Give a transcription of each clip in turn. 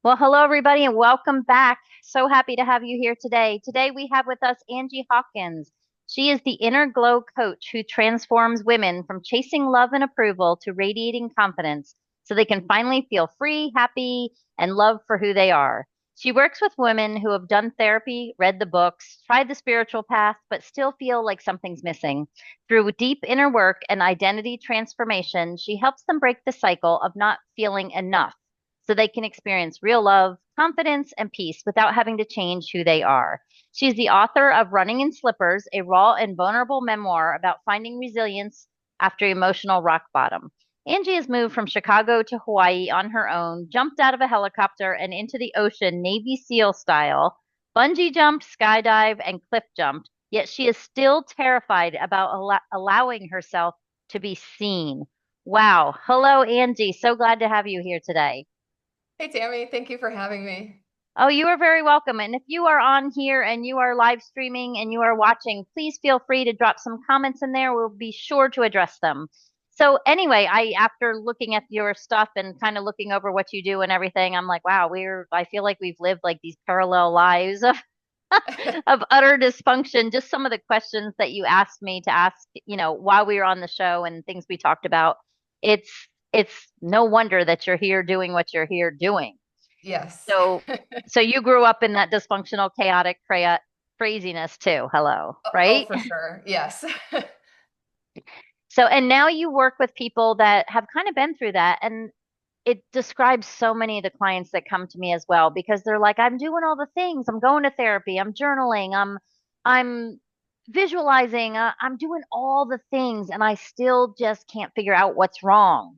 Well, hello, everybody, and welcome back. So happy to have you here today. Today, we have with us Angie Hawkins. She is the inner glow coach who transforms women from chasing love and approval to radiating confidence so they can finally feel free, happy, and loved for who they are. She works with women who have done therapy, read the books, tried the spiritual path, but still feel like something's missing. Through deep inner work and identity transformation, she helps them break the cycle of not feeling enough so they can experience real love, confidence, and peace without having to change who they are. She's the author of Running in Slippers, a raw and vulnerable memoir about finding resilience after emotional rock bottom. Angie has moved from Chicago to Hawaii on her own, jumped out of a helicopter and into the ocean Navy SEAL style, bungee jumped, skydived, and cliff jumped, yet she is still terrified about allowing herself to be seen. Wow. Hello, Angie. So glad to have you here today. Hey Tammy, thank you for having me. Oh, you are very welcome. And if you are on here and you are live streaming and you are watching, please feel free to drop some comments in there. We'll be sure to address them. So anyway, after looking at your stuff and kind of looking over what you do and everything, I'm like, wow, I feel like we've lived like these parallel lives of, of utter dysfunction. Just some of the questions that you asked me to ask, while we were on the show and things we talked about. It's, it's no wonder that you're here doing what you're here doing. Yes. So, so you grew up in that dysfunctional, chaotic craziness too. Hello, Oh, right? for sure. Yes. So, and now you work with people that have kind of been through that, and it describes so many of the clients that come to me as well because they're like, I'm doing all the things. I'm going to therapy. I'm journaling. I'm visualizing. I'm doing all the things, and I still just can't figure out what's wrong.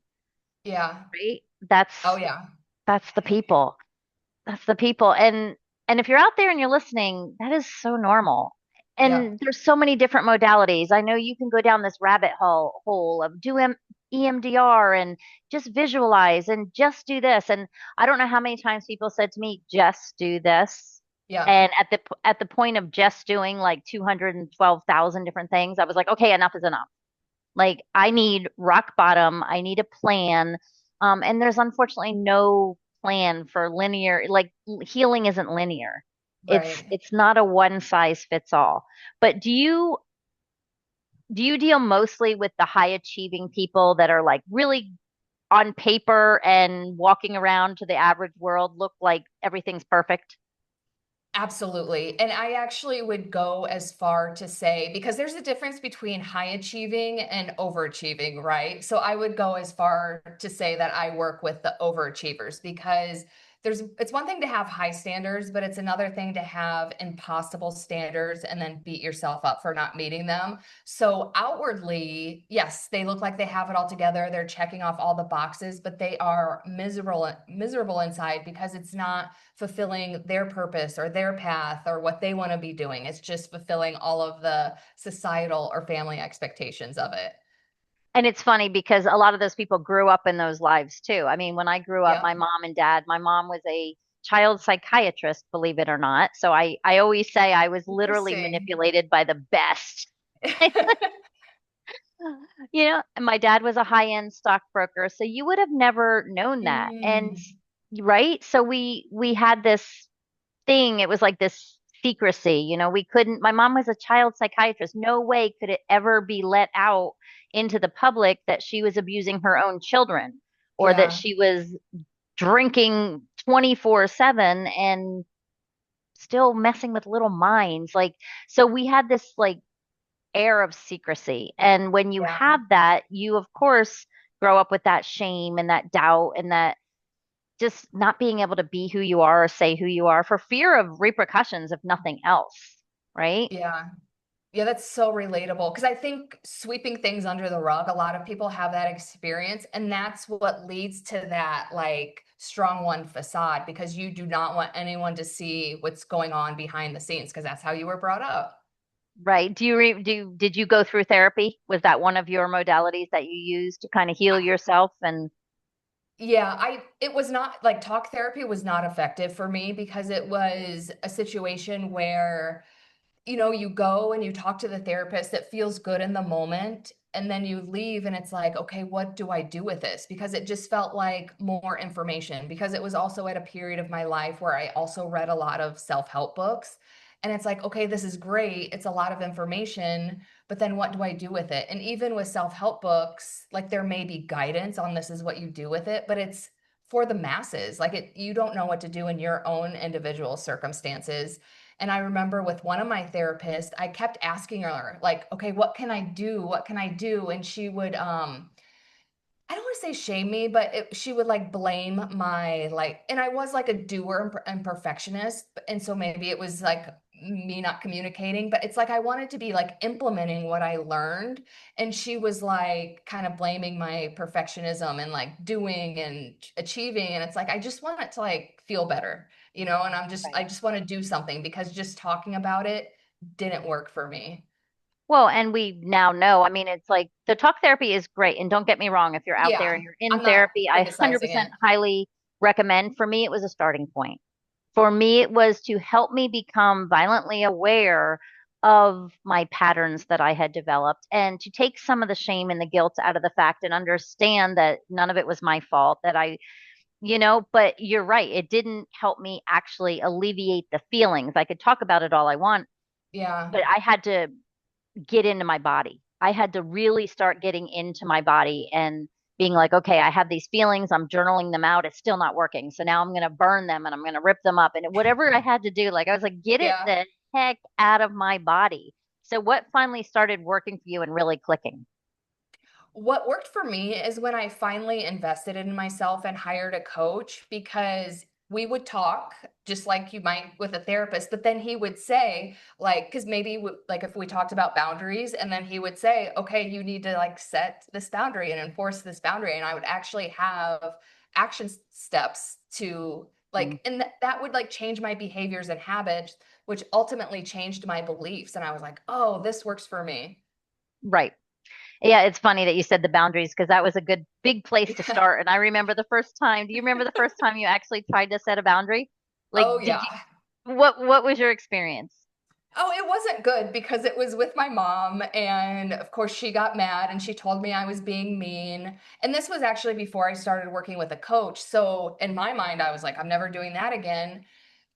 Yeah. Right? Oh, yeah. That's the people. That's the people. And if you're out there and you're listening, that is so normal. Yep. And there's so many different modalities. I know you can go down this rabbit hole of EMDR and just visualize and just do this. And I don't know how many times people said to me, just do this. Yep. And at the point of just doing like 212,000 different things, I was like, okay, enough is enough. Like I need rock bottom. I need a plan. And there's unfortunately no plan for linear, like healing isn't linear. Right. It's not a one size fits all. But do you deal mostly with the high achieving people that are like really on paper and walking around to the average world look like everything's perfect? Absolutely. And I actually would go as far to say, because there's a difference between high achieving and overachieving, right? So I would go as far to say that I work with the overachievers because it's one thing to have high standards, but it's another thing to have impossible standards and then beat yourself up for not meeting them. So outwardly, yes, they look like they have it all together. They're checking off all the boxes, but they are miserable inside because it's not fulfilling their purpose or their path or what they want to be doing. It's just fulfilling all of the societal or family expectations of it. And it's funny because a lot of those people grew up in those lives too. I mean, when I grew up, Yep. my mom was a child psychiatrist, believe it or not. So I always say I was literally Interesting. manipulated by the best. And my dad was a high-end stockbroker, so you would have never known that. And Mm, right? So we had this thing. It was like this secrecy. We couldn't, my mom was a child psychiatrist. No way could it ever be let out into the public that she was abusing her own children or that yeah. she was drinking 24/7 and still messing with little minds. Like, so we had this like air of secrecy. And when you Yeah. have that, you of course grow up with that shame and that doubt and that just not being able to be who you are or say who you are for fear of repercussions, if nothing else, right? Yeah. Yeah, that's so relatable because I think sweeping things under the rug, a lot of people have that experience, and that's what leads to that like strong one facade because you do not want anyone to see what's going on behind the scenes because that's how you were brought up. Right. Did you go through therapy? Was that one of your modalities that you used to kind of heal yourself? And Yeah, it was not like talk therapy was not effective for me because it was a situation where you go and you talk to the therapist, it feels good in the moment. And then you leave and it's like, okay, what do I do with this? Because it just felt like more information, because it was also at a period of my life where I also read a lot of self-help books. And it's like, okay, this is great. It's a lot of information, but then what do I do with it? And even with self-help books, like there may be guidance on this is what you do with it, but it's for the masses. Like you don't know what to do in your own individual circumstances. And I remember with one of my therapists, I kept asking her, like, okay, what can I do? What can I do? And she would, I don't want to say shame me, but she would like blame my like, and I was like a doer and perfectionist. And so maybe it was like me not communicating, but it's like I wanted to be like implementing what I learned. And she was like kind of blaming my perfectionism and like doing and achieving. And it's like, I just want it to like feel better, and I Right. just want to do something, because just talking about it didn't work for me. Well, and we now know, I mean, it's like the talk therapy is great. And don't get me wrong, if you're out there and Yeah, you're in I'm not therapy, I criticizing 100% it. highly recommend. For me, it was a starting point. For me, it was to help me become violently aware of my patterns that I had developed and to take some of the shame and the guilt out of the fact and understand that none of it was my fault, that but you're right. It didn't help me actually alleviate the feelings. I could talk about it all I want, Yeah. but I had to get into my body. I had to really start getting into my body and being like, okay, I have these feelings. I'm journaling them out. It's still not working. So now I'm going to burn them and I'm going to rip them up. And whatever I had to do, like, I was like, get it Yeah. the heck out of my body. So, what finally started working for you and really clicking? What worked for me is when I finally invested in myself and hired a coach, because we would talk just like you might with a therapist, but then he would say, like, because maybe like if we talked about boundaries, and then he would say, okay, you need to like set this boundary and enforce this boundary. And I would actually have action steps to Mm, like, and that would like change my behaviors and habits, which ultimately changed my beliefs. And I was like, oh, this works for me. right. Yeah, it's funny that you said the boundaries because that was a good big place to Yeah. start. And I remember the first time. Do you remember the first time you actually tried to set a boundary? Like, Oh, did yeah. you, what was your experience? Oh, it wasn't good because it was with my mom. And of course, she got mad and she told me I was being mean. And this was actually before I started working with a coach. So in my mind, I was like, I'm never doing that again.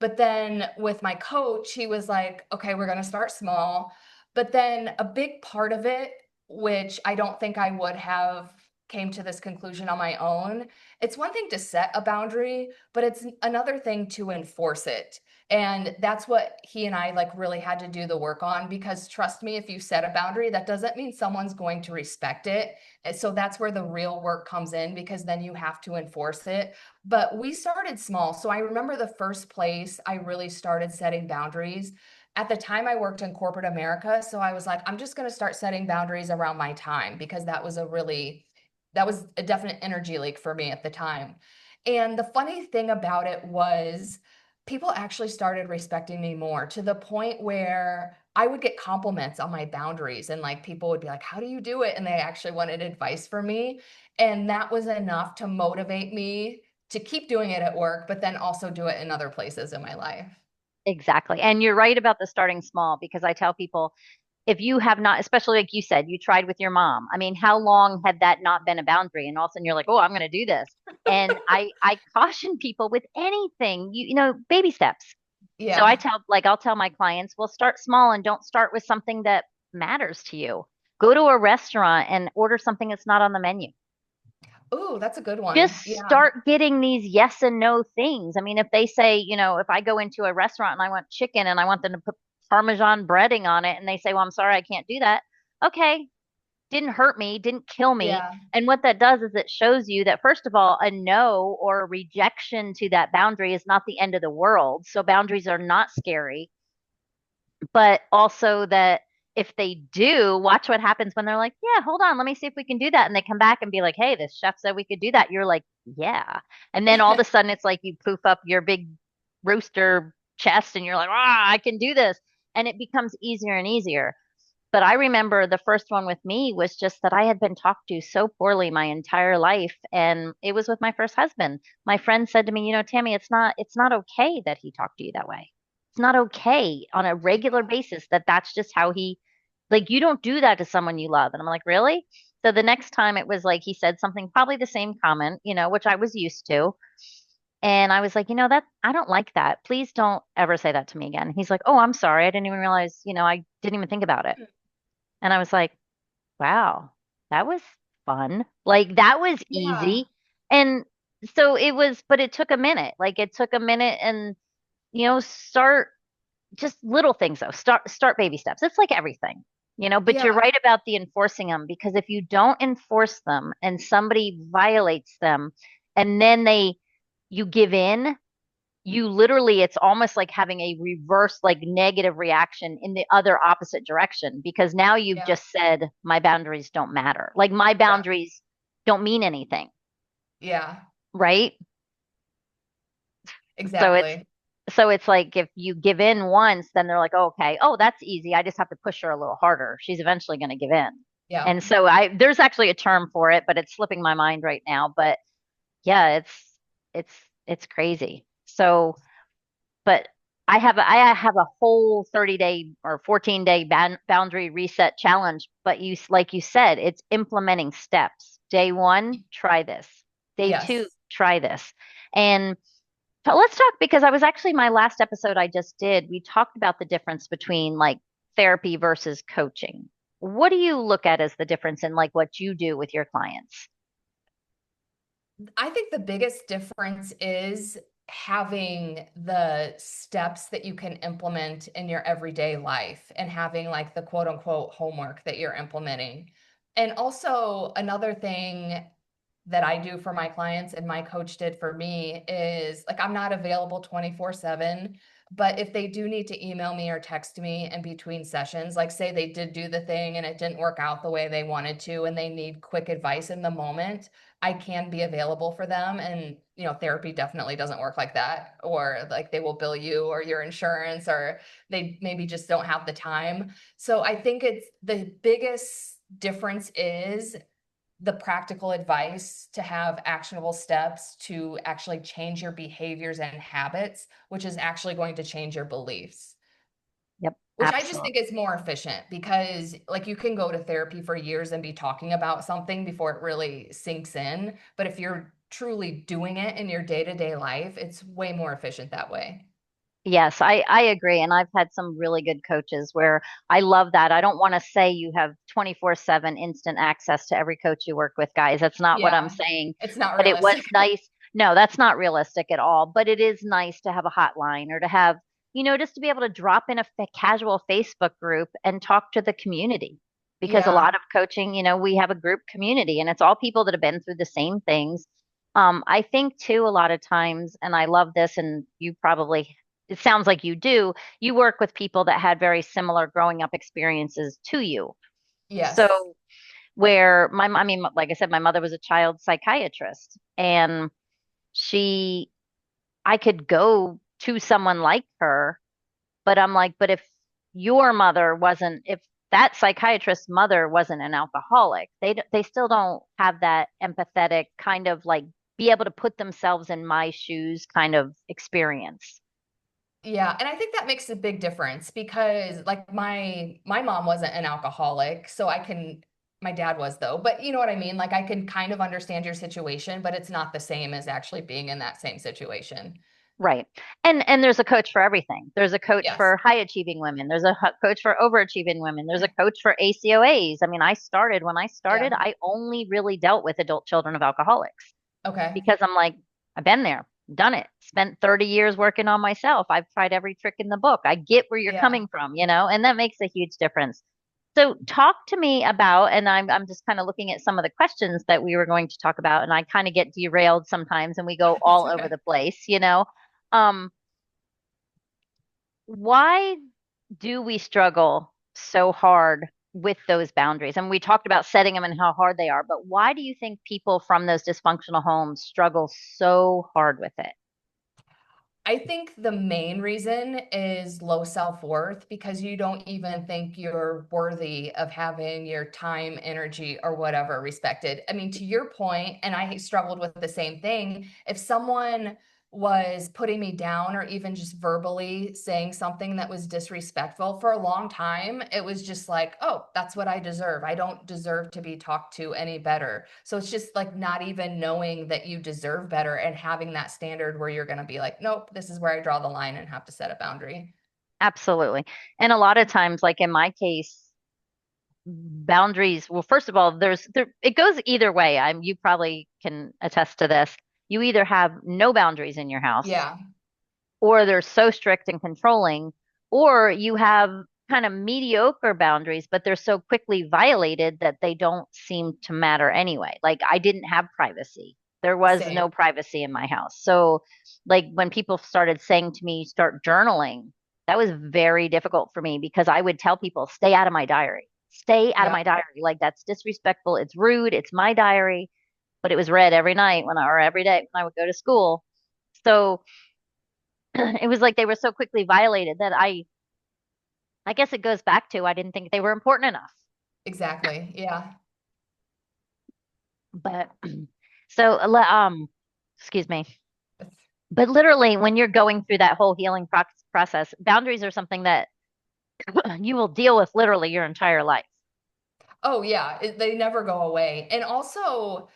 But then with my coach, he was like, okay, we're going to start small. But then a big part of it, which I don't think I would have came to this conclusion on my own, it's one thing to set a boundary, but it's another thing to enforce it. And that's what he and I like really had to do the work on, because trust me, if you set a boundary, that doesn't mean someone's going to respect it. And so that's where the real work comes in, because then you have to enforce it. But we started small. So I remember the first place I really started setting boundaries. At the time, I worked in corporate America. So I was like, I'm just going to start setting boundaries around my time, because that was a definite energy leak for me at the time. And the funny thing about it was, people actually started respecting me more, to the point where I would get compliments on my boundaries, and like people would be like, how do you do it? And they actually wanted advice from me. And that was enough to motivate me to keep doing it at work, but then also do it in other places in my life. Exactly. And you're right about the starting small because I tell people if you have not, especially like you said, you tried with your mom. I mean, how long had that not been a boundary? And all of a sudden you're like, oh, I'm going to do this. And I caution people with anything, baby steps. So Yeah. I'll tell my clients, well, start small and don't start with something that matters to you. Go to a restaurant and order something that's not on the menu. Ooh, that's a good Just one. Yeah. start getting these yes and no things. I mean, if they say, if I go into a restaurant and I want chicken and I want them to put Parmesan breading on it and they say, well, I'm sorry, I can't do that. Okay, didn't hurt me, didn't kill me. Yeah. And what that does is it shows you that, first of all, a no or a rejection to that boundary is not the end of the world. So boundaries are not scary, but also that if they do, watch what happens when they're like, yeah, hold on, let me see if we can do that. And they come back and be like, hey, this chef said we could do that. You're like, yeah. And then all of a sudden it's like you poof up your big rooster chest and you're like, I can do this. And it becomes easier and easier. But I remember the first one with me was just that I had been talked to so poorly my entire life. And it was with my first husband. My friend said to me, Tammy, it's not okay that he talked to you that way. it's not okay on a regular basis that that's just how he, like, you don't do that to someone you love. And I'm like, really? So the next time it was like he said something, probably the same comment, which I was used to. And I was like, that I don't like that. Please don't ever say that to me again. He's like, oh, I'm sorry. I didn't even realize, I didn't even think about it. And I was like, wow, that was fun. Like that was Yeah. easy. And so it was, but it took a minute. Like it took a minute and, start just little things though. Start baby steps. It's like everything, but you're Yeah. right about the enforcing them because if you don't enforce them and somebody violates them and then you give in, you literally, it's almost like having a reverse, like negative reaction in the other opposite direction because now you've Yeah. just said, my boundaries don't matter. Like my Yeah. boundaries don't mean anything, Yeah. right? So it's, Exactly. so it's like if you give in once, then they're like, oh, okay, oh, that's easy. I just have to push her a little harder. She's eventually going to give in. Yeah. And so there's actually a term for it, but it's slipping my mind right now. But yeah, it's, it's crazy. So, but I have a whole 30-day or 14-day boundary reset challenge, but like you said, it's implementing steps. Day 1, try this. Day 2, Yes. try this. And so let's talk because I was actually my last episode I just did, we talked about the difference between like therapy versus coaching. What do you look at as the difference in like what you do with your clients? I think the biggest difference is having the steps that you can implement in your everyday life and having like the quote unquote homework that you're implementing. And also, another thing that I do for my clients and my coach did for me is like I'm not available 24/7, but if they do need to email me or text me in between sessions, like say they did do the thing and it didn't work out the way they wanted to and they need quick advice in the moment, I can be available for them. And therapy definitely doesn't work like that, or like they will bill you or your insurance, or they maybe just don't have the time. So I think it's the biggest difference is the practical advice to have actionable steps to actually change your behaviors and habits, which is actually going to change your beliefs. Yep, Which I just absolutely. think is more efficient because, like, you can go to therapy for years and be talking about something before it really sinks in. But if you're truly doing it in your day to day life, it's way more efficient that way. Yes, I agree. And I've had some really good coaches where I love that. I don't want to say you have 24/7 instant access to every coach you work with, guys. That's not what I'm Yeah, saying. it's not But it was realistic. nice. No, that's not realistic at all. But it is nice to have a hotline or to have, just to be able to drop in a casual Facebook group and talk to the community. Because a lot Yeah. of coaching, we have a group community and it's all people that have been through the same things. I think too, a lot of times, and I love this, and you probably it sounds like you work with people that had very similar growing up experiences to you. Yes. So where I mean, like I said, my mother was a child psychiatrist and she, I could go to someone like her, but I'm like, but if if that psychiatrist's mother wasn't an alcoholic, they still don't have that empathetic kind of like be able to put themselves in my shoes kind of experience. Yeah, and I think that makes a big difference because like my mom wasn't an alcoholic, so I can my dad was though, but you know what I mean? Like I can kind of understand your situation, but it's not the same as actually being in that same situation. Right. And there's a coach for everything. There's a coach Yes. for high achieving women. There's a coach for overachieving women. There's a coach for ACOAs. I mean, when I started, Yeah. I only really dealt with adult children of alcoholics Okay. because I'm like, I've been there, done it, spent 30 years working on myself. I've tried every trick in the book. I get where you're Yeah. coming from, and that makes a huge difference. So talk to me about, and I'm just kind of looking at some of the questions that we were going to talk about, and I kind of get derailed sometimes and we go That's all over okay. the place. Um, why do we struggle so hard with those boundaries? And we talked about setting them and how hard they are, but why do you think people from those dysfunctional homes struggle so hard with it? I think the main reason is low self-worth because you don't even think you're worthy of having your time, energy, or whatever respected. I mean, to your point, and I struggled with the same thing, if someone was putting me down or even just verbally saying something that was disrespectful for a long time, it was just like, oh, that's what I deserve. I don't deserve to be talked to any better. So it's just like not even knowing that you deserve better and having that standard where you're going to be like, nope, this is where I draw the line and have to set a boundary. Absolutely. And a lot of times, like in my case, boundaries, well, first of all, it goes either way. You probably can attest to this. You either have no boundaries in your house, Yeah, or they're so strict and controlling, or you have kind of mediocre boundaries, but they're so quickly violated that they don't seem to matter anyway. Like I didn't have privacy. There was same. no privacy in my house. So, like when people started saying to me, start journaling, that was very difficult for me because I would tell people, stay out of my diary. Stay out of Yeah, my diary. Like that's disrespectful. It's rude. It's my diary. But it was read every night or every day when I would go to school. So it was like they were so quickly violated that I guess it goes back to I didn't think they were important enough. exactly. Yeah. But so excuse me. But literally when you're going through that whole healing process, boundaries are something that you will deal with literally your entire life. Oh, yeah. They never go away. And also,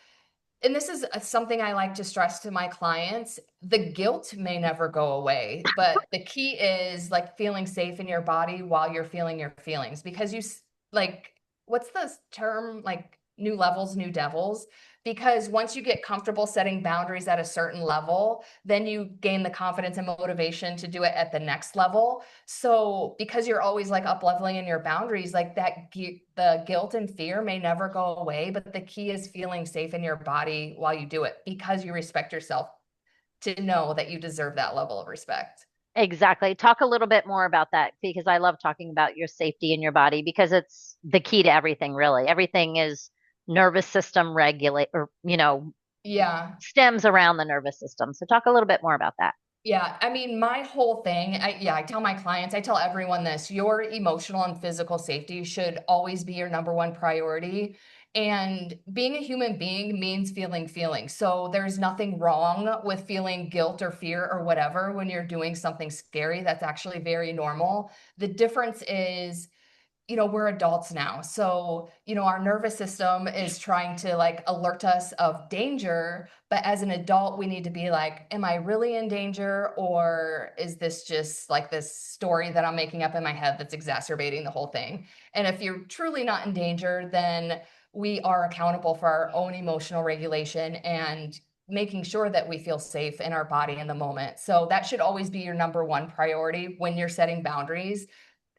and this is something I like to stress to my clients, the guilt may never go away, but the key is like feeling safe in your body while you're feeling your feelings because like what's the term, like new levels, new devils, because once you get comfortable setting boundaries at a certain level, then you gain the confidence and motivation to do it at the next level. So because you're always like up leveling in your boundaries, like the guilt and fear may never go away, but the key is feeling safe in your body while you do it because you respect yourself to know that you deserve that level of respect. Exactly. Talk a little bit more about that because I love talking about your safety in your body because it's the key to everything, really. Everything is nervous system regulate or, Yeah. stems around the nervous system. So talk a little bit more about that. Yeah, I mean, my whole thing, I tell my clients, I tell everyone this, your emotional and physical safety should always be your number one priority. And being a human being means feeling feelings. So there's nothing wrong with feeling guilt or fear or whatever when you're doing something scary. That's actually very normal. The difference is we're adults now. So, our nervous system is trying to like alert us of danger. But as an adult, we need to be like, am I really in danger? Or is this just like this story that I'm making up in my head that's exacerbating the whole thing? And if you're truly not in danger, then we are accountable for our own emotional regulation and making sure that we feel safe in our body in the moment. So that should always be your number one priority when you're setting boundaries.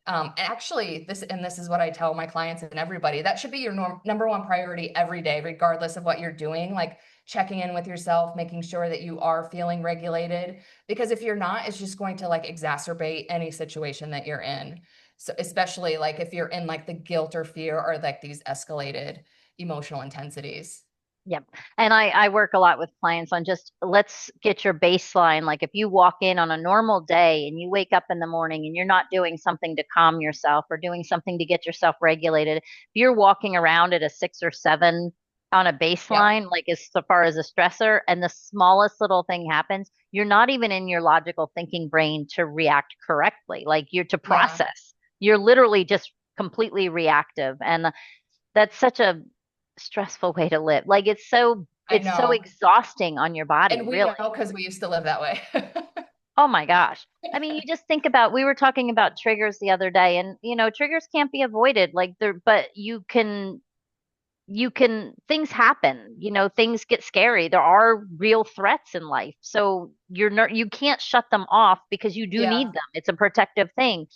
And actually, this is what I tell my clients and everybody, that should be your number one priority every day, regardless of what you're doing, like checking in with yourself, making sure that you are feeling regulated. Because if you're not, it's just going to like exacerbate any situation that you're in. So especially like if you're in like the guilt or fear or like these escalated emotional intensities. Yep. And I work a lot with clients on just let's get your baseline. Like if you walk in on a normal day and you wake up in the morning and you're not doing something to calm yourself or doing something to get yourself regulated, if you're walking around at a 6 or 7 on a Yep. baseline, like as far as a stressor, and the smallest little thing happens, you're not even in your logical thinking brain to react correctly, like you're to Yeah, process. You're literally just completely reactive. And that's such a stressful way to live. Like I it's so know. exhausting on your body, And we really. know because we used to live that way. Oh my gosh. I mean, you just think about we were talking about triggers the other day and triggers can't be avoided like but you can things happen. Things get scary. There are real threats in life. So you can't shut them off because you do need Yeah. them. It's a protective thing.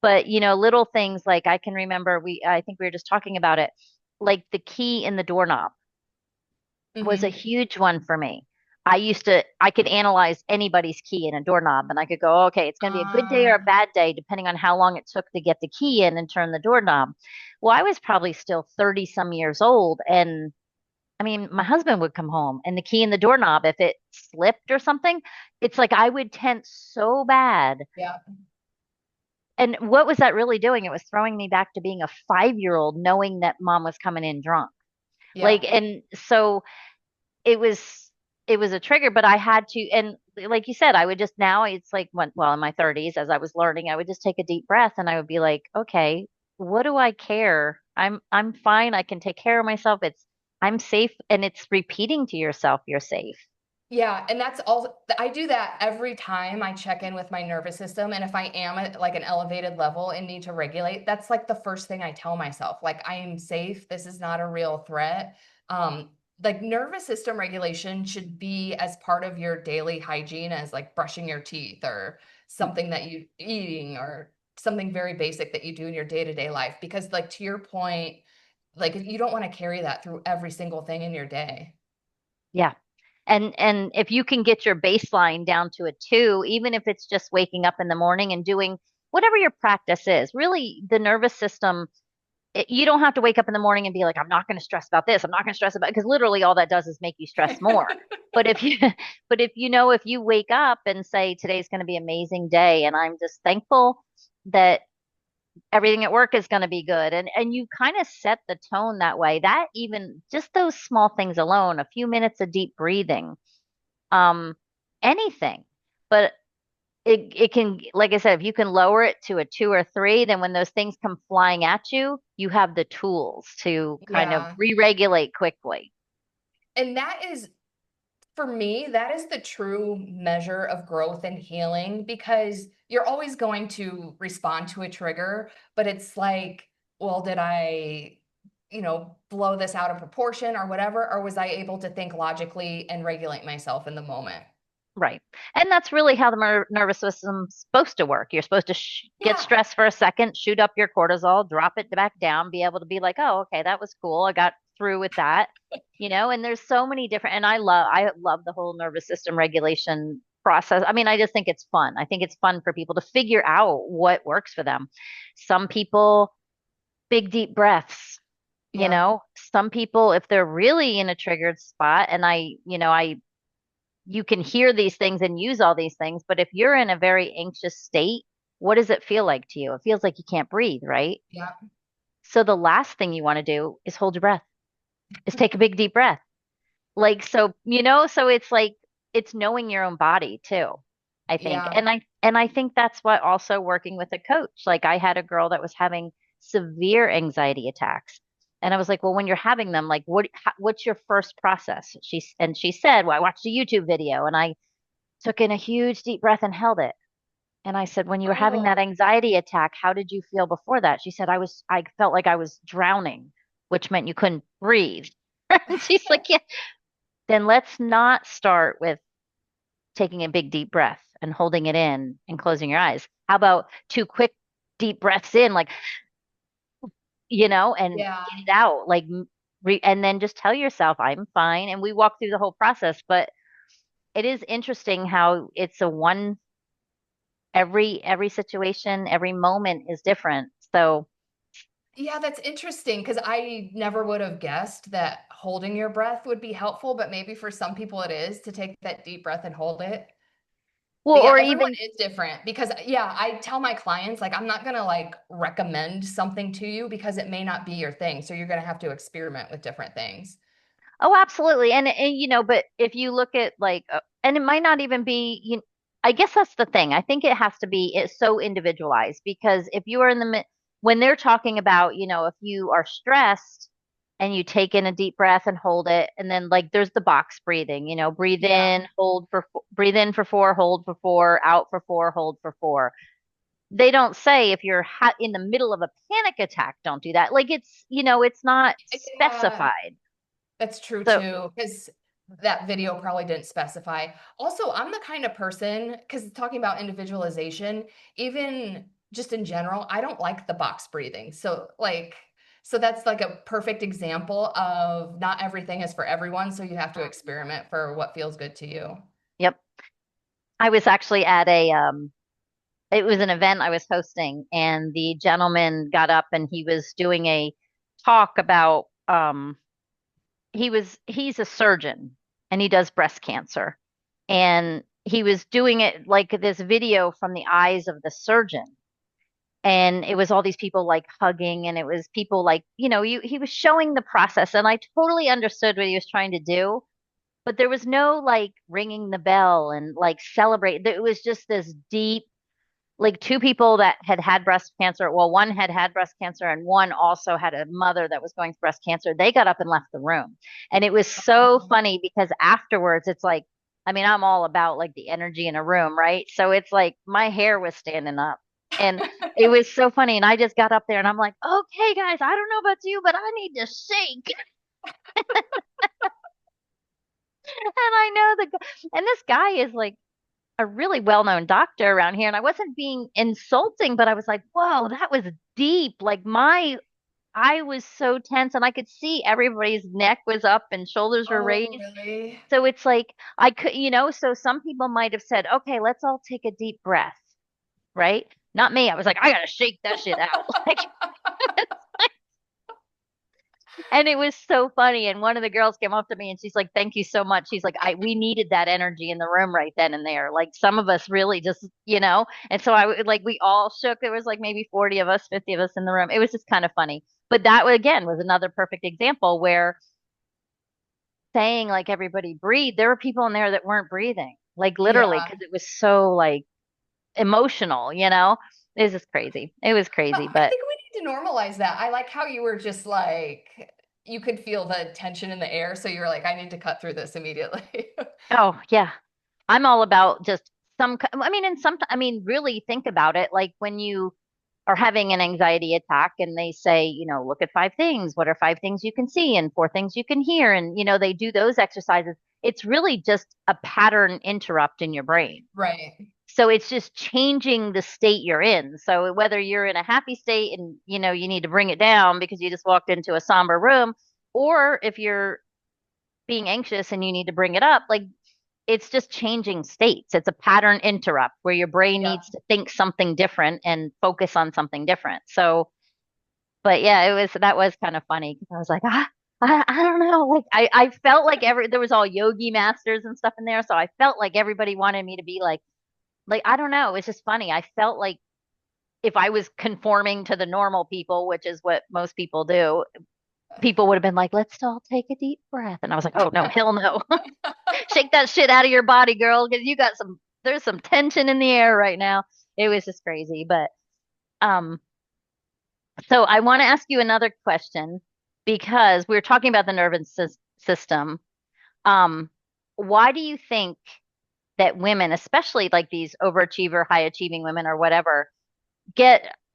But little things like I can remember I think we were just talking about it, like the key in the doorknob was a Hmm. huge one for me. I could analyze anybody's key in a doorknob and I could go, okay, it's going to be a good day or a Um, bad day, depending on how long it took to get the key in and turn the doorknob. Well, I was probably still 30 some years old. And I mean, my husband would come home and the key in the doorknob, if it slipped or something, it's like I would tense so bad. yeah. And what was that really doing? It was throwing me back to being a 5-year old, knowing that mom was coming in drunk. Yeah. Like, and so it was it was a trigger, but I had to, and like you said, I would just now it's like when, well, in my 30s, as I was learning, I would just take a deep breath and I would be like, okay, what do I care? I'm fine. I can take care of myself. I'm safe, and it's repeating to yourself, you're safe. Yeah, and that's all. I do that every time I check in with my nervous system. And if I am at like an elevated level and need to regulate, that's like the first thing I tell myself. Like, I am safe. This is not a real threat. Um, like nervous system regulation should be as part of your daily hygiene as like brushing your teeth or something that you eating or something very basic that you do in your day-to-day life. Because like to your point, like you don't want to carry that through every single thing in your day. Yeah. And if you can get your baseline down to a 2, even if it's just waking up in the morning and doing whatever your practice is, really the nervous system, you don't have to wake up in the morning and be like, I'm not going to stress about this. I'm not going to stress about, because literally all that does is make you stress more. But if you, but if you know, if you wake up and say, today's going to be an amazing day, and I'm just thankful that everything at work is going to be good, and you kind of set the tone that way, that even just those small things alone, a few minutes of deep breathing, um, anything. But it can, like I said, if you can lower it to a 2 or 3, then when those things come flying at you, you have the tools to kind of Yeah. re-regulate quickly. And that is, for me, that is the true measure of growth and healing because you're always going to respond to a trigger, but it's like, well, did I, blow this out of proportion or whatever? Or was I able to think logically and regulate myself in the moment? Right. And that's really how the nervous system's supposed to work. You're supposed to get Yeah. stressed for a second, shoot up your cortisol, drop it back down, be able to be like, oh, okay, that was cool. I got through with that. And there's so many different, and I love the whole nervous system regulation process. I mean, I just think it's fun. I think it's fun for people to figure out what works for them. Some people, big deep breaths. Yeah. Some people, if they're really in a triggered spot, and I you can hear these things and use all these things, but if you're in a very anxious state, what does it feel like to you? It feels like you can't breathe, right? Yeah. So the last thing you want to do is hold your breath, is take a big deep breath. Like, so it's like it's knowing your own body too, I think. Yeah. And I think that's what, also working with a coach. Like, I had a girl that was having severe anxiety attacks. And I was like, well, when you're having them, like, what's your first process? She said, well, I watched a YouTube video and I took in a huge deep breath and held it. And I said, when you were having that Oh, anxiety attack, how did you feel before that? She said, I felt like I was drowning, which meant you couldn't breathe. And she's like, yeah, then let's not start with taking a big deep breath and holding it in and closing your eyes. How about 2 quick deep breaths in, like, and yeah. get it out, like, and then just tell yourself, I'm fine. And we walk through the whole process, but it is interesting how it's a one, every situation, every moment is different. So, Yeah, that's interesting because I never would have guessed that holding your breath would be helpful, but maybe for some people it is to take that deep breath and hold it. well, But yeah, or everyone even, is different because yeah, I tell my clients like I'm not gonna like recommend something to you because it may not be your thing. So you're gonna have to experiment with different things. oh, absolutely. And but if you look at, like, and it might not even be, I guess that's the thing. I think it has to be, it's so individualized, because if you are in when they're talking about, if you are stressed and you take in a deep breath and hold it, and then, like, there's the box breathing, Yeah. breathe in for 4, hold for 4, out for 4, hold for 4. They don't say if you're in the middle of a panic attack, don't do that. Like, it's not Yeah, specified. that's true So, too, because that video probably didn't specify. Also, I'm the kind of person, because talking about individualization, even just in general, I don't like the box breathing. So that's like a perfect example of not everything is for everyone. So you have to experiment for what feels good to you. yep. I was actually at it was an event I was hosting, and the gentleman got up and he was doing a talk about, he's a surgeon and he does breast cancer. And he was doing it like this video from the eyes of the surgeon. And it was all these people like hugging, and it was people like, he was showing the process, and I totally understood what he was trying to do. but there was no like ringing the bell and like celebrate. It was just this deep, like two people that had had breast cancer. Well, one had had breast cancer and one also had a mother that was going through breast cancer. They got up and left the room. And it was so Oh. funny because afterwards it's like, I mean, I'm all about like the energy in a room, right? So it's like my hair was standing up and it was so funny. And I just got up there and I'm like, okay, guys, I don't know about you, but I need to shake. And I know and this guy is like a really well-known doctor around here. And I wasn't being insulting, but I was like, whoa, that was deep. Like I was so tense and I could see everybody's neck was up and shoulders were Oh, raised. really? So it's like I could, so some people might have said, okay, let's all take a deep breath, right? Not me. I was like, I gotta shake that shit out. Like, and it was so funny. And one of the girls came up to me and she's like, thank you so much. She's like, we needed that energy in the room right then and there. Like some of us really just, and so like, we all shook. There was like maybe 40 of us, 50 of us in the room. It was just kind of funny. But that again was another perfect example where saying like everybody breathe, there were people in there that weren't breathing, like literally, Yeah. because it was so like emotional. It was just crazy. It was But crazy, I but think we need to normalize that. I like how you were just like, you could feel the tension in the air. So you were like, I need to cut through this immediately. oh yeah. I'm all about just I mean, really think about it. Like when you are having an anxiety attack and they say, look at five things. What are five things you can see and four things you can hear? And, they do those exercises. It's really just a pattern interrupt in your brain. Right. So it's just changing the state you're in. So whether you're in a happy state and, you need to bring it down because you just walked into a somber room, or if you're being anxious and you need to bring it up, like it's just changing states. It's a pattern interrupt where your brain Yeah. needs to think something different and focus on something different. So, but yeah, that was kind of funny because I was like, I don't know. Like I felt like there was all yogi masters and stuff in there. So I felt like everybody wanted me to be like, I don't know. It's just funny. I felt like if I was conforming to the normal people, which is what most people do, people would have been like, let's all take a deep breath. And I was like, oh no, hell no. Shake that shit out of your body, girl, because there's some tension in the air right now. It was just crazy. But um, so I want to ask you another question because we were talking about the nervous system. Um, why do you think that women, especially like these overachiever, high achieving women or whatever,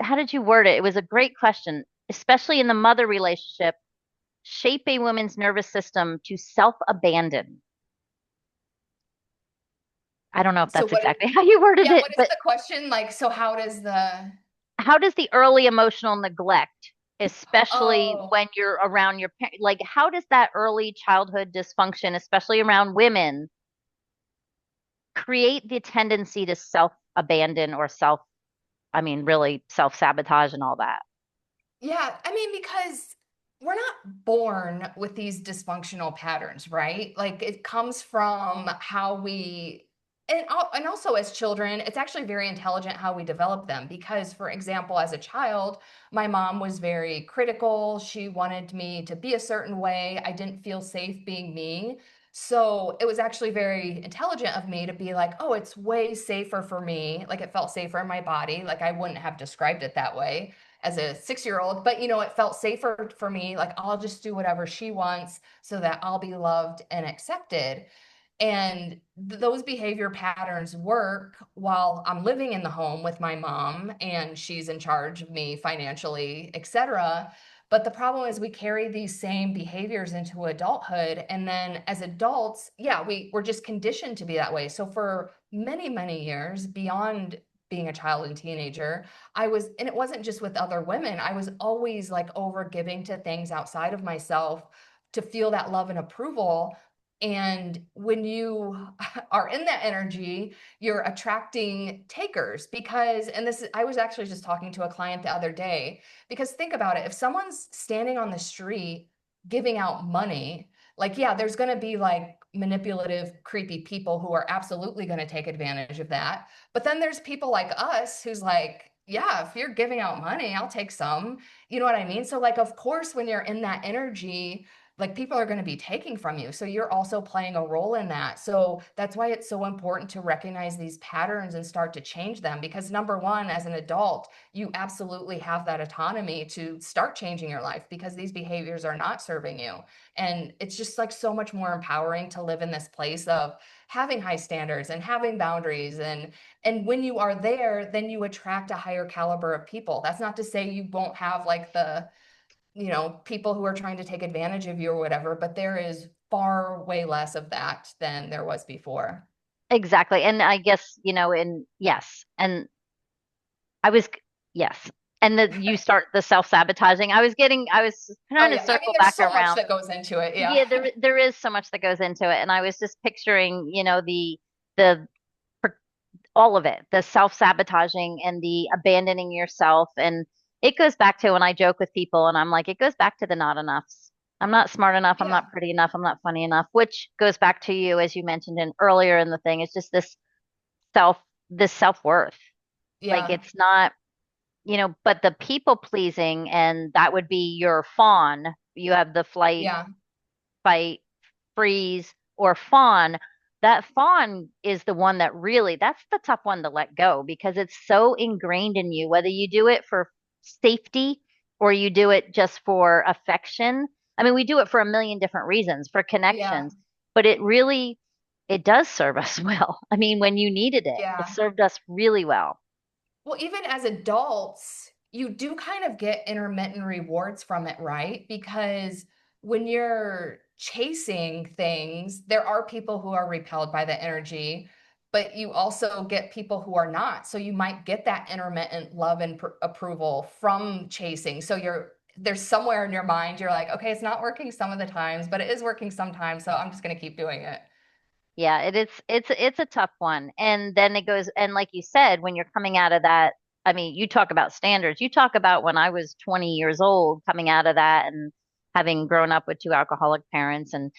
how did you word it? It was a great question, especially in the mother relationship, shape a woman's nervous system to self-abandon. I don't know if So that's what is, exactly how you worded yeah, it, what is but the question? Like, so how does the, how does the early emotional neglect, especially oh, when you're around your parents, like how does that early childhood dysfunction, especially around women, create the tendency to self-abandon or I mean, really self-sabotage and all that? yeah, I mean, because we're not born with these dysfunctional patterns, right? Like it comes from how we, and also as children, it's actually very intelligent how we develop them. Because, for example, as a child, my mom was very critical. She wanted me to be a certain way. I didn't feel safe being me. So it was actually very intelligent of me to be like, oh, it's way safer for me. Like it felt safer in my body. Like I wouldn't have described it that way as a 6 year old, but it felt safer for me. Like, I'll just do whatever she wants so that I'll be loved and accepted. And those behavior patterns work while I'm living in the home with my mom and she's in charge of me financially, etc. But the problem is we carry these same behaviors into adulthood. And then as adults, yeah, we're just conditioned to be that way. So for many, many years beyond being a child and teenager, and it wasn't just with other women, I was always like over giving to things outside of myself to feel that love and approval. And when you are in that energy, you're attracting takers because, and I was actually just talking to a client the other day, because think about it. If someone's standing on the street giving out money, like, yeah, there's going to be like manipulative, creepy people who are absolutely going to take advantage of that. But then there's people like us who's like, yeah, if you're giving out money, I'll take some. You know what I mean? So, like, of course, when you're in that energy, like people are going to be taking from you. So you're also playing a role in that. So that's why it's so important to recognize these patterns and start to change them. Because number one, as an adult, you absolutely have that autonomy to start changing your life because these behaviors are not serving you. And it's just like so much more empowering to live in this place of having high standards and having boundaries. And when you are there, then you attract a higher caliber of people. That's not to say you won't have like the, people who are trying to take advantage of you or whatever, but there is far way less of that than there was before. Exactly. And I guess, and yes. And I was, yes. And that you start the self-sabotaging. I was Oh trying to yeah. I mean, circle there's back so much around. that goes into it. Yeah. Yeah, there is so much that goes into it. And I was just picturing, the all of it, the self-sabotaging and the abandoning yourself. And it goes back to when I joke with people and I'm like, it goes back to the not enoughs. I'm not smart enough. I'm Yeah. not pretty enough. I'm not funny enough, which goes back to you, as you mentioned in earlier in the thing. It's just self, this self-worth. Like Yeah. it's not, but the people pleasing, and that would be your fawn. You have the flight, Yeah. fight, freeze, or fawn. That fawn is the one that really, that's the tough one to let go because it's so ingrained in you, whether you do it for safety or you do it just for affection. I mean, we do it for a million different reasons, for Yeah. connections, but it does serve us well. I mean, when you needed it, it Yeah. served us really well. Well, even as adults, you do kind of get intermittent rewards from it, right? Because when you're chasing things, there are people who are repelled by the energy, but you also get people who are not. So you might get that intermittent love and approval from chasing. So there's somewhere in your mind you're like, okay, it's not working some of the times, but it is working sometimes, so I'm just going to keep doing it. Yeah, it's a tough one. And then it goes, and like you said, when you're coming out of that, I mean, you talk about standards. You talk about when I was 20 years old coming out of that and having grown up with two alcoholic parents and,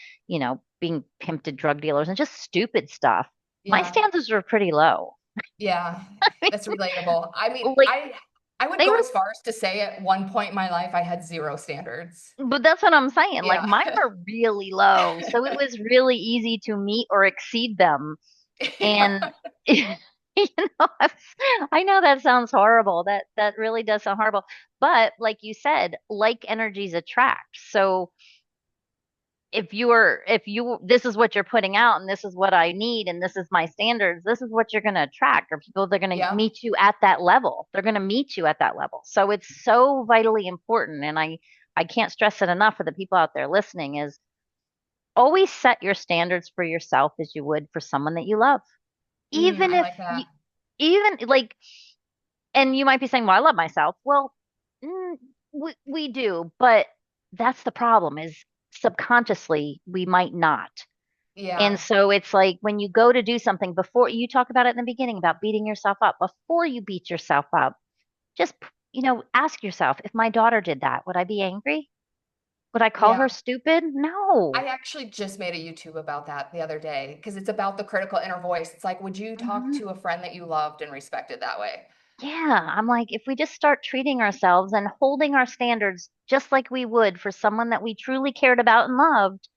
being pimped to drug dealers and just stupid stuff. My Yeah. standards were pretty low. Yeah, that's relatable. I mean, Like I would they go were, as far as to say at one point in my life I had zero standards. but that's what I'm saying. Like Yeah. mine were really low. So it was really easy to meet or exceed them. Yeah. And I know that sounds horrible. That really does sound horrible. But like you said, like energies attract. So if you this is what you're putting out and this is what I need and this is my standards, this is what you're going to attract or people that are going to Yeah. meet you at that level. They're going to meet you at that level. So it's so vitally important and I can't stress it enough for the people out there listening is always set your standards for yourself as you would for someone that you love. Even I if like you that. even like and you might be saying, well, I love myself. Well, mm, we do, but that's the problem is subconsciously we might not. And Yeah. so it's like when you go to do something before you talk about it in the beginning about beating yourself up, before you beat yourself up, just, ask yourself, if my daughter did that, would I be angry? Would I call her Yeah. stupid? I No. actually just made a YouTube about that the other day because it's about the critical inner voice. It's like, would you talk Mhm. to a friend that you loved and respected that way? Yeah, I'm like, if we just start treating ourselves and holding our standards just like we would for someone that we truly cared about and loved,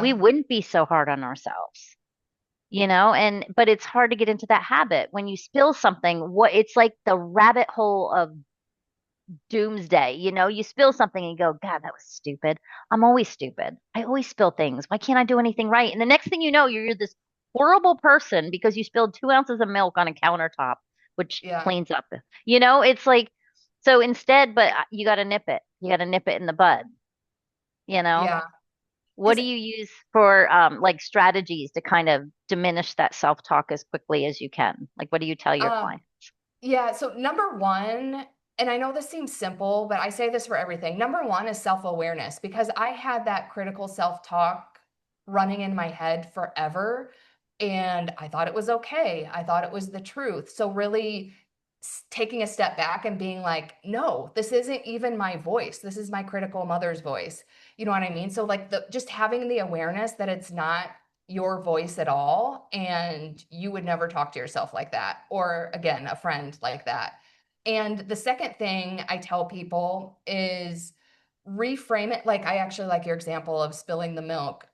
we Yeah. wouldn't be so hard on ourselves, and but it's hard to get into that habit. When you spill something, what it's like the rabbit hole of doomsday, you spill something and you go, God, that was stupid. I'm always stupid. I always spill things. Why can't I do anything right? And the next thing you know, you're this horrible person because you spilled 2 ounces of milk on a countertop, which Yeah. cleans up. It's like, so instead, but you got to nip it. You got to nip it in the bud, you know? Yeah. What Because do you use for like strategies to kind of diminish that self-talk as quickly as you can? Like, what do you tell your um clients? yeah, so number one, and I know this seems simple, but I say this for everything. Number one is self-awareness because I had that critical self-talk running in my head forever, and I thought it was okay. I thought it was the truth. So really taking a step back and being like, no, this isn't even my voice. This is my critical mother's voice. You know what I mean? So like the just having the awareness that it's not your voice at all and you would never talk to yourself like that or again a friend like that. And the second thing I tell people is reframe it. Like I actually like your example of spilling the milk.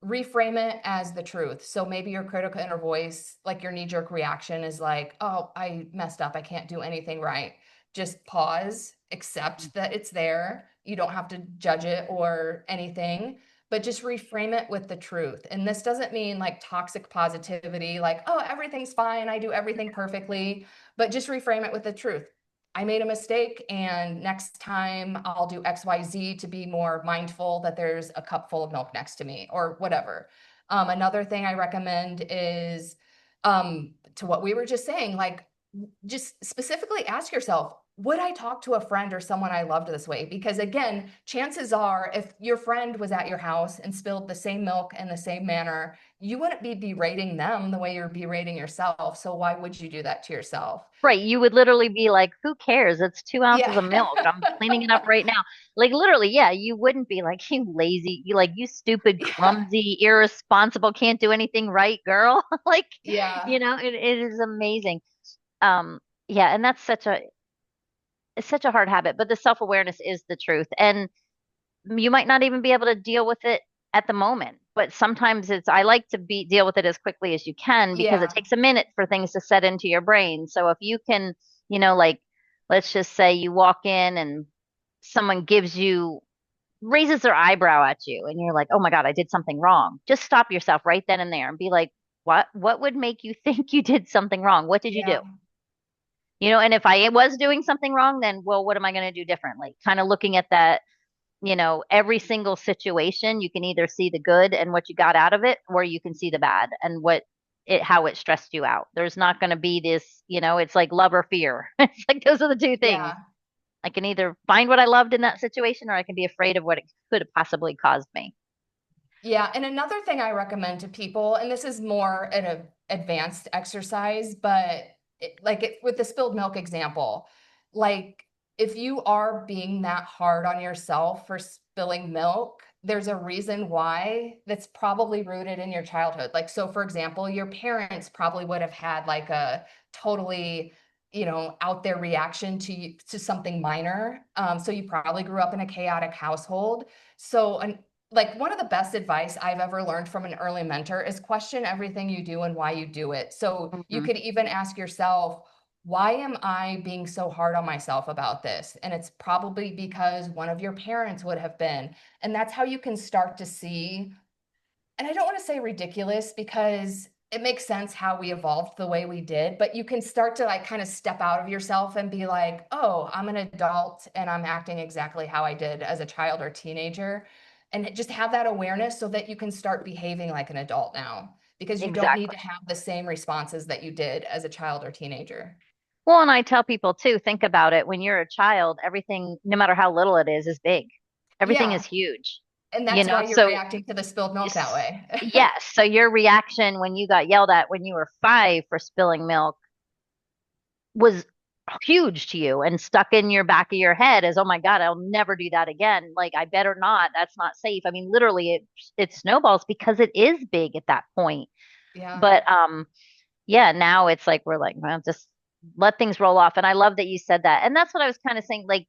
Reframe it as the truth. So maybe your critical inner voice, like your knee jerk reaction is like, oh, I messed up. I can't do anything right. Just pause, accept that it's there. You don't have to judge it or anything, but just reframe it with the truth. And this doesn't mean like toxic positivity, like, oh, everything's fine. I do everything perfectly, but just reframe it with the truth. I made a mistake, and next time I'll do XYZ to be more mindful that there's a cup full of milk next to me or whatever. Another thing I recommend is to what we were just saying, like just specifically ask yourself, would I talk to a friend or someone I loved this way? Because again, chances are if your friend was at your house and spilled the same milk in the same manner, you wouldn't be berating them the way you're berating yourself. So why would you do that to yourself? Right. You would literally be like, who cares? It's 2 ounces Yeah. of milk. I'm cleaning it up right now. Like literally, yeah, you wouldn't be like, you lazy, you like, you stupid, Yeah. clumsy, irresponsible, can't do anything right, girl. Like, Yeah. it is amazing. Um, yeah, and that's it's such a hard habit, but the self-awareness is the truth. And you might not even be able to deal with it at the moment, but sometimes I like to deal with it as quickly as you can because it Yeah. takes a minute for things to set into your brain. So if you can, like, let's just say you walk in and someone raises their eyebrow at you and you're like, oh my God, I did something wrong. Just stop yourself right then and there and be like, what would make you think you did something wrong? What did you do? Yeah. And if I was doing something wrong, then, well, what am I going to do differently? Kind of looking at that, every single situation, you can either see the good and what you got out of it, or you can see the bad and how it stressed you out. There's not going to be this, it's like love or fear. It's like those are the two things. Yeah. I can either find what I loved in that situation, or I can be afraid of what it could have possibly caused me. Yeah. And another thing I recommend to people, and this is more an advanced exercise, but with the spilled milk example, like if you are being that hard on yourself for spilling milk, there's a reason why that's probably rooted in your childhood. Like, so for example, your parents probably would have had like a totally, out there reaction to something minor. So you probably grew up in a chaotic household. So like one of the best advice I've ever learned from an early mentor is question everything you do and why you do it. So you Hmm. could even ask yourself, why am I being so hard on myself about this? And it's probably because one of your parents would have been. And that's how you can start to see, and I don't want to say ridiculous because it makes sense how we evolved the way we did, but you can start to like kind of step out of yourself and be like, oh, I'm an adult and I'm acting exactly how I did as a child or teenager. And just have that awareness so that you can start behaving like an adult now because you don't need Exactly. to have the same responses that you did as a child or teenager. Well, and I tell people too, think about it. When you're a child, everything, no matter how little it is big. Everything is Yeah. huge. And that's why you're So reacting to the spilled milk that way. yes. So your reaction when you got yelled at when you were 5 for spilling milk was huge to you and stuck in your back of your head as, oh my God, I'll never do that again. Like, I better not. That's not safe. I mean, literally, it snowballs because it is big at that point. Yeah. But yeah, now it's like we're like, well, just let things roll off. And I love that you said that. And that's what I was kind of saying. Like,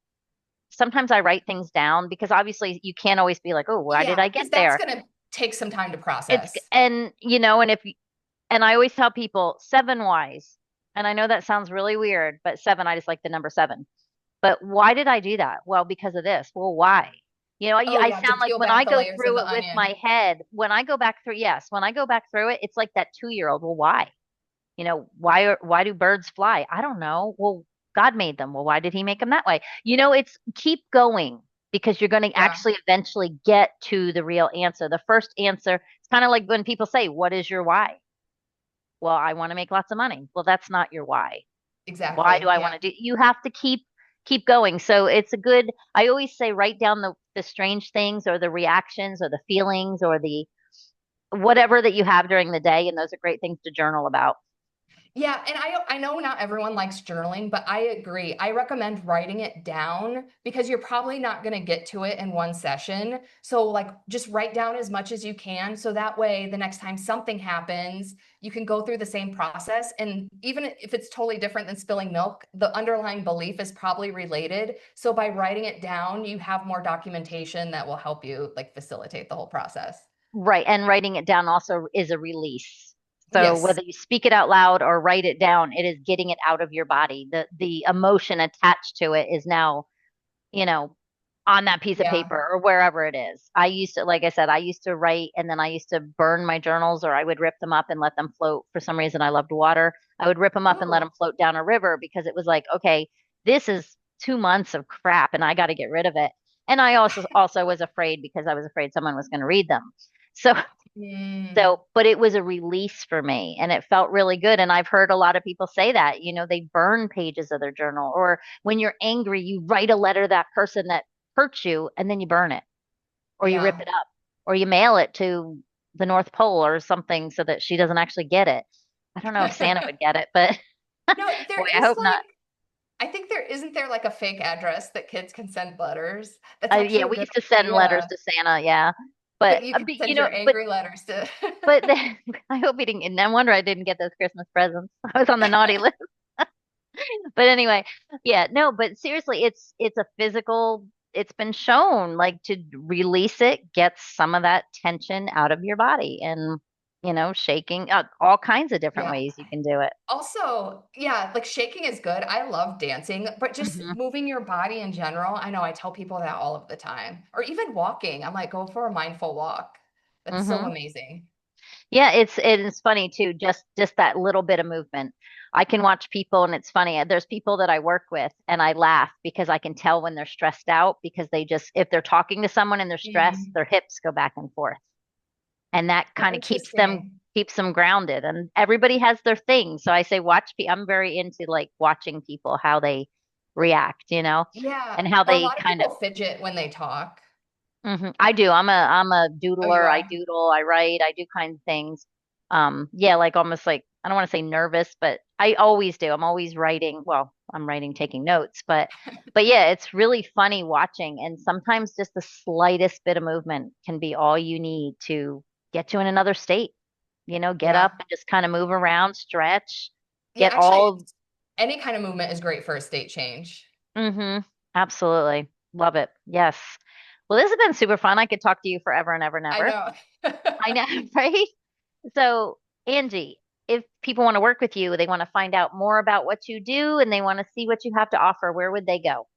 sometimes I write things down because obviously you can't always be like, oh, why did Yeah. I get Because that's there? going to take some time to It's process. and and I always tell people 7 whys. And I know that sounds really weird, but seven, I just like the number 7. But why did I do that? Well, because of this. Well, why? Oh, I yeah, to sound like peel when back I the go layers of through the it with my onion. head, when I go back through, yes, when I go back through it, it's like that 2-year-old. Well, why? Why do birds fly? I don't know. Well, God made them. Well, why did he make them that way? It's keep going because you're going to Yeah, actually eventually get to the real answer. The first answer, it's kind of like when people say, what is your why? Well, I want to make lots of money. Well, that's not your why. Why do exactly. I Yeah. want to do? You have to keep going. So it's a good, I always say write down the strange things or the reactions or the feelings or the whatever that you have during the day, and those are great things to journal about. Yeah, and I know not everyone likes journaling, but I agree. I recommend writing it down because you're probably not going to get to it in one session. So like just write down as much as you can so that way the next time something happens, you can go through the same process, and even if it's totally different than spilling milk, the underlying belief is probably related. So by writing it down, you have more documentation that will help you like facilitate the whole process. Right. And writing it down also is a release. So Yes. whether you speak it out loud or write it down, it is getting it out of your body. The emotion attached to it is now, you know, on that piece of Yeah. paper or wherever it is. I used to, like I said, I used to write and then I used to burn my journals, or I would rip them up and let them float. For some reason, I loved water. I would rip them up and let them Oh. float down a river because it was like, okay, this is 2 months of crap and I got to get rid of it. And I also was afraid because I was afraid someone was going to read them. So Mm, so, but it was a release for me and it felt really good. And I've heard a lot of people say that, they burn pages of their journal, or when you're angry, you write a letter to that person that hurt you and then you burn it, or you rip yeah. it up, or you mail it to the North Pole or something so that she doesn't actually get it. I don't know if Santa would get it, but No, there boy, I is hope not. like, I think there isn't there like a fake address that kids can send letters. That's Yeah, actually a we good used to send letters idea. to Santa, yeah. But you can But send your but angry letters to. but I hope he didn't. No wonder I didn't get those Christmas presents. I was on the naughty list. But anyway, yeah, no, but seriously, it's a physical, it's been shown like to release it gets some of that tension out of your body, and shaking all kinds of different Yeah. ways you can do it. Also, yeah, like shaking is good. I love dancing, but just Hmm. moving your body in general. I know I tell people that all of the time. Or even walking. I'm like, go for a mindful walk. That's so Hmm. amazing. Yeah, it is funny too, just that little bit of movement. I can watch people and it's funny. There's people that I work with and I laugh because I can tell when they're stressed out because they just if they're talking to someone and they're stressed, Mm, their hips go back and forth. And that kind of interesting. keeps them grounded, and everybody has their thing. So I say I'm very into like watching people how they react, Yeah. and how A they lot of kind of. people fidget when they talk. I do. I'm a Oh, you doodler. I are? doodle, I write, I do kinds of things. Yeah, like almost like I don't want to say nervous, but I always do. I'm always writing. Well, I'm writing, taking notes, but yeah, it's really funny watching. And sometimes just the slightest bit of movement can be all you need to get you in another state. Get Yeah. up and just kind of move around, stretch, Yeah, get actually, all. any kind of movement is great for a state change. Mm-hmm. Absolutely. Love it. Yes. Well, this has been super fun. I could talk to you forever and ever and I ever. know. I know, right? So, Angie, if people want to work with you, they want to find out more about what you do and they want to see what you have to offer, where would they go?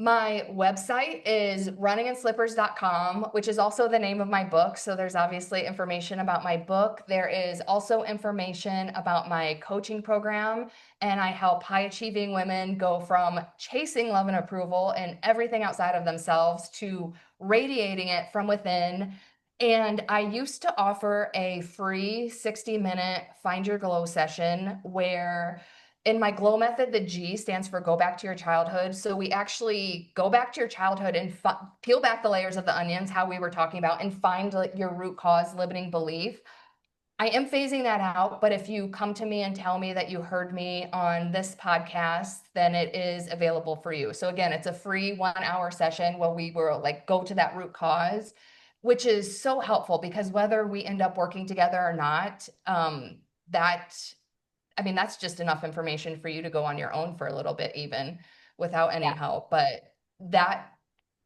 My website is runninginslippers.com, which is also the name of my book. So there's obviously information about my book. There is also information about my coaching program, and I help high achieving women go from chasing love and approval and everything outside of themselves to radiating it from within. And I used to offer a free 60-minute Find Your Glow session where in my glow method, the G stands for go back to your childhood. So we actually go back to your childhood and peel back the layers of the onions, how we were talking about, and find like, your root cause limiting belief. I am phasing that out, but if you come to me and tell me that you heard me on this podcast, then it is available for you. So again, it's a free 1 hour session where we will like go to that root cause, which is so helpful because whether we end up working together or not, that I mean, that's just enough information for you to go on your own for a little bit, even without any Yeah. help. But that,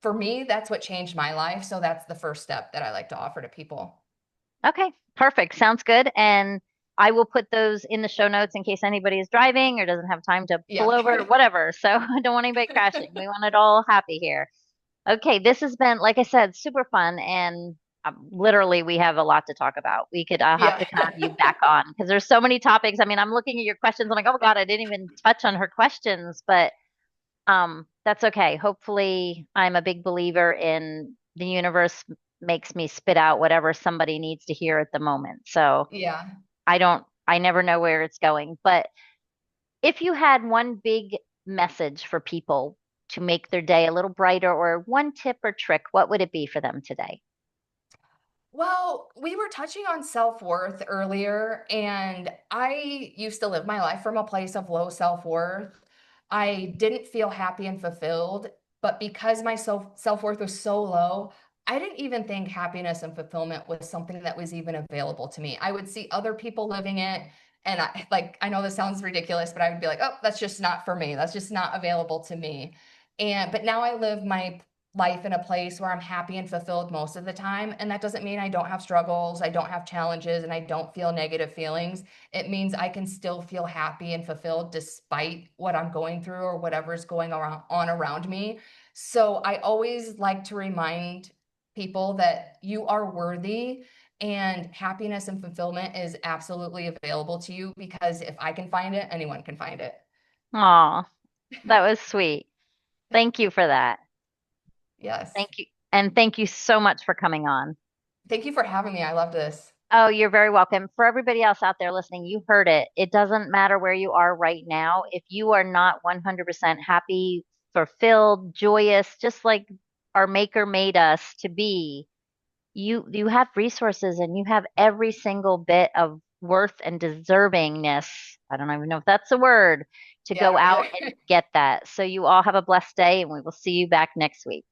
for me, that's what changed my life. So that's the first step that I like to offer to people. Okay, perfect. Sounds good. And I will put those in the show notes in case anybody is driving or doesn't have time to pull Yeah. over or whatever. So I don't want anybody crashing. We want it all happy here. Okay, this has been, like I said, super fun, and literally we have a lot to talk about. I'll have Yeah. to have you back on because there's so many topics. I mean, I'm looking at your questions. I'm like, oh God, I didn't even touch on her questions, but that's okay. Hopefully, I'm a big believer in the universe makes me spit out whatever somebody needs to hear at the moment. So Yeah. I never know where it's going, but if you had one big message for people to make their day a little brighter, or one tip or trick, what would it be for them today? Well, we were touching on self-worth earlier, and I used to live my life from a place of low self-worth. I didn't feel happy and fulfilled, but because my self-worth was so low, I didn't even think happiness and fulfillment was something that was even available to me. I would see other people living it, and I know this sounds ridiculous, but I would be like, "Oh, that's just not for me. That's just not available to me." But now I live my life in a place where I'm happy and fulfilled most of the time. And that doesn't mean I don't have struggles, I don't have challenges, and I don't feel negative feelings. It means I can still feel happy and fulfilled despite what I'm going through or whatever's going on around me. So I always like to remind people that you are worthy and happiness and fulfillment is absolutely available to you because if I can find it, anyone can find it. Aw, that was sweet. Thank you for that. Yes. Thank you. And thank you so much for coming on. Thank you for having me. I love this. Oh, you're very welcome. For everybody else out there listening, you heard it. It doesn't matter where you are right now. If you are not 100% happy, fulfilled, joyous, just like our maker made us to be, you have resources and you have every single bit of worth and deservingness. I don't even know if that's a word to Yeah, I go don't out either. and get that. So you all have a blessed day and we will see you back next week.